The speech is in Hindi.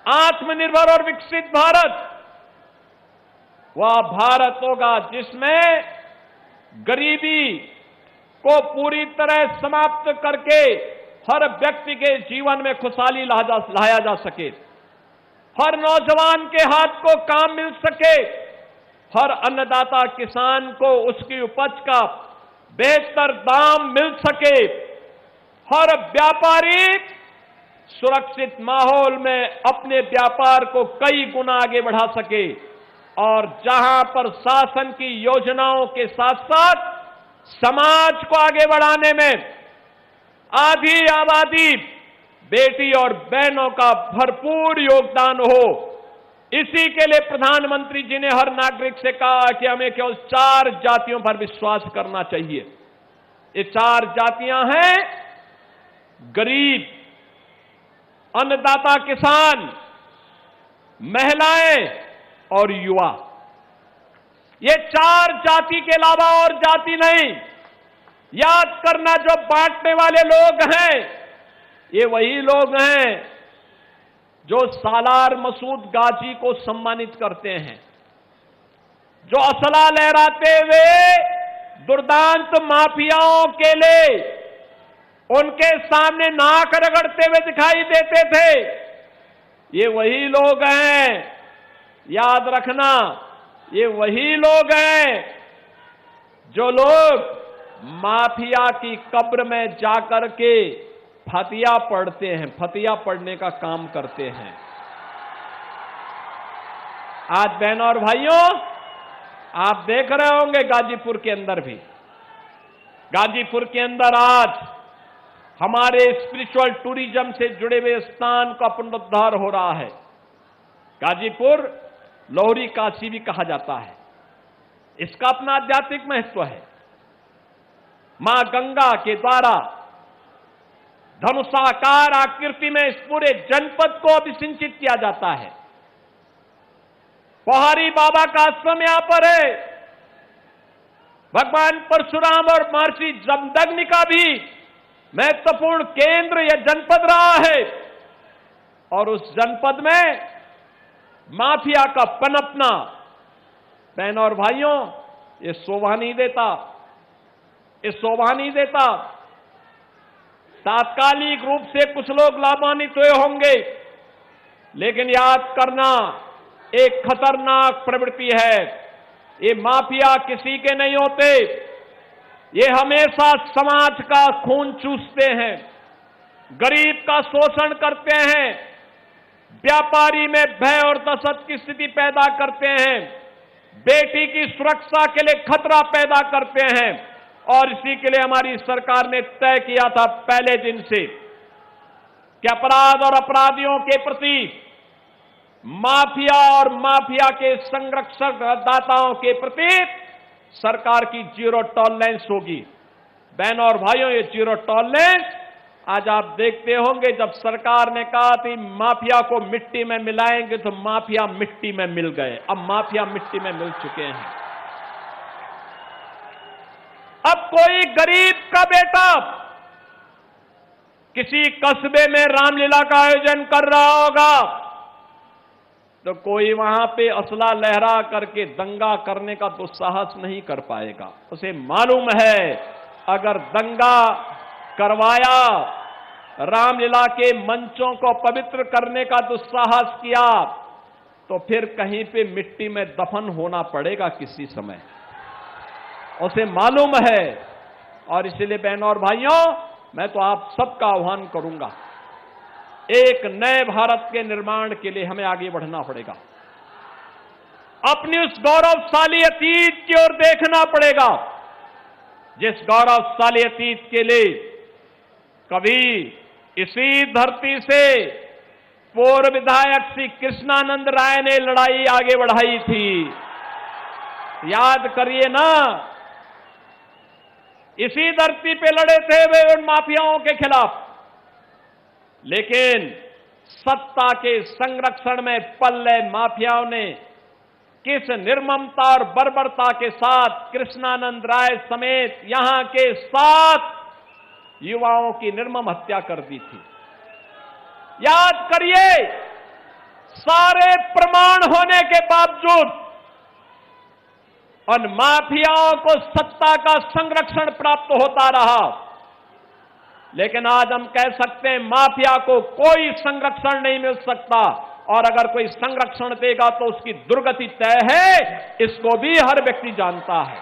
आत्मनिर्भर और विकसित भारत वह भारत होगा जिसमें गरीबी को पूरी तरह समाप्त करके हर व्यक्ति के जीवन में खुशहाली लाया जा सके, हर नौजवान के हाथ को काम मिल सके, हर अन्नदाता किसान को उसकी उपज का बेहतर दाम मिल सके, हर व्यापारी सुरक्षित माहौल में अपने व्यापार को कई गुना आगे बढ़ा सके, और जहां पर शासन की योजनाओं के साथ साथ समाज को आगे बढ़ाने में आधी आबादी बेटी और बहनों का भरपूर योगदान हो, इसी के लिए प्रधानमंत्री जी ने हर नागरिक से कहा कि हमें केवल 4 जातियों पर विश्वास करना चाहिए। ये 4 जातियां हैं गरीब, अन्नदाता किसान, महिलाएं और युवा। ये 4 जाति के अलावा और जाति नहीं। याद करना, जो बांटने वाले लोग हैं ये वही लोग हैं जो सालार मसूद गाजी को सम्मानित करते हैं, जो असला लहराते हुए दुर्दांत माफियाओं के लिए उनके सामने नाक रगड़ते हुए दिखाई देते थे। ये वही लोग हैं, याद रखना, ये वही लोग हैं जो लोग माफिया की कब्र में जाकर के फतिया पढ़ते हैं, फतिया पढ़ने का काम करते हैं। आज बहनों और भाइयों, आप देख रहे होंगे गाजीपुर के अंदर भी, गाजीपुर के अंदर आज हमारे स्पिरिचुअल टूरिज्म से जुड़े हुए स्थान का पुनरुद्धार हो रहा है। गाजीपुर लोहरी काशी भी कहा जाता है, इसका अपना आध्यात्मिक महत्व है। मां गंगा के द्वारा धनुषाकार आकृति में इस पूरे जनपद को अभिसिंचित किया जाता है। पोहारी बाबा का आश्रम यहां पर है। भगवान परशुराम और महर्षि जमदग्नि का भी महत्वपूर्ण केंद्र यह जनपद रहा है, और उस जनपद में माफिया का पनपना, बहनों और भाइयों, ये शोभा नहीं देता, ये शोभा नहीं देता। तात्कालिक रूप से कुछ लोग लाभान्वित हुए होंगे, लेकिन याद करना, एक खतरनाक प्रवृत्ति है। ये माफिया किसी के नहीं होते, ये हमेशा समाज का खून चूसते हैं, गरीब का शोषण करते हैं, व्यापारी में भय और दहशत की स्थिति पैदा करते हैं, बेटी की सुरक्षा के लिए खतरा पैदा करते हैं। और इसी के लिए हमारी सरकार ने तय किया था पहले दिन से कि अपराध और अपराधियों के प्रति, माफिया और माफिया के संरक्षक दाताओं के प्रति सरकार की 0 टॉलरेंस होगी। बहनों और भाइयों, ये 0 टॉलरेंस आज आप देखते होंगे, जब सरकार ने कहा थी माफिया को मिट्टी में मिलाएंगे, तो माफिया मिट्टी में मिल गए। अब माफिया मिट्टी में मिल चुके हैं। अब कोई गरीब का बेटा किसी कस्बे में रामलीला का आयोजन कर रहा होगा, तो कोई वहां पे असला लहरा करके दंगा करने का दुस्साहस नहीं कर पाएगा। उसे मालूम है, अगर दंगा करवाया, रामलीला के मंचों को पवित्र करने का दुस्साहस किया, तो फिर कहीं पे मिट्टी में दफन होना पड़ेगा किसी समय, उसे मालूम है। और इसलिए बहनों और भाइयों, मैं तो आप सबका आह्वान करूंगा, एक नए भारत के निर्माण के लिए हमें आगे बढ़ना पड़ेगा। अपनी उस गौरवशाली अतीत की ओर देखना पड़ेगा, जिस गौरवशाली अतीत के लिए कभी इसी धरती से पूर्व विधायक श्री कृष्णानंद राय ने लड़ाई आगे बढ़ाई थी। याद करिए ना, इसी धरती पे लड़े थे वे उन माफियाओं के खिलाफ। लेकिन सत्ता के संरक्षण में पल्ले माफियाओं ने किस निर्ममता और बर्बरता के साथ कृष्णानंद राय समेत यहां के 7 युवाओं की निर्मम हत्या कर दी थी। याद करिए, सारे प्रमाण होने के बावजूद उन माफियाओं को सत्ता का संरक्षण प्राप्त होता रहा। लेकिन आज हम कह सकते हैं माफिया को कोई संरक्षण नहीं मिल सकता, और अगर कोई संरक्षण देगा तो उसकी दुर्गति तय है, इसको भी हर व्यक्ति जानता है।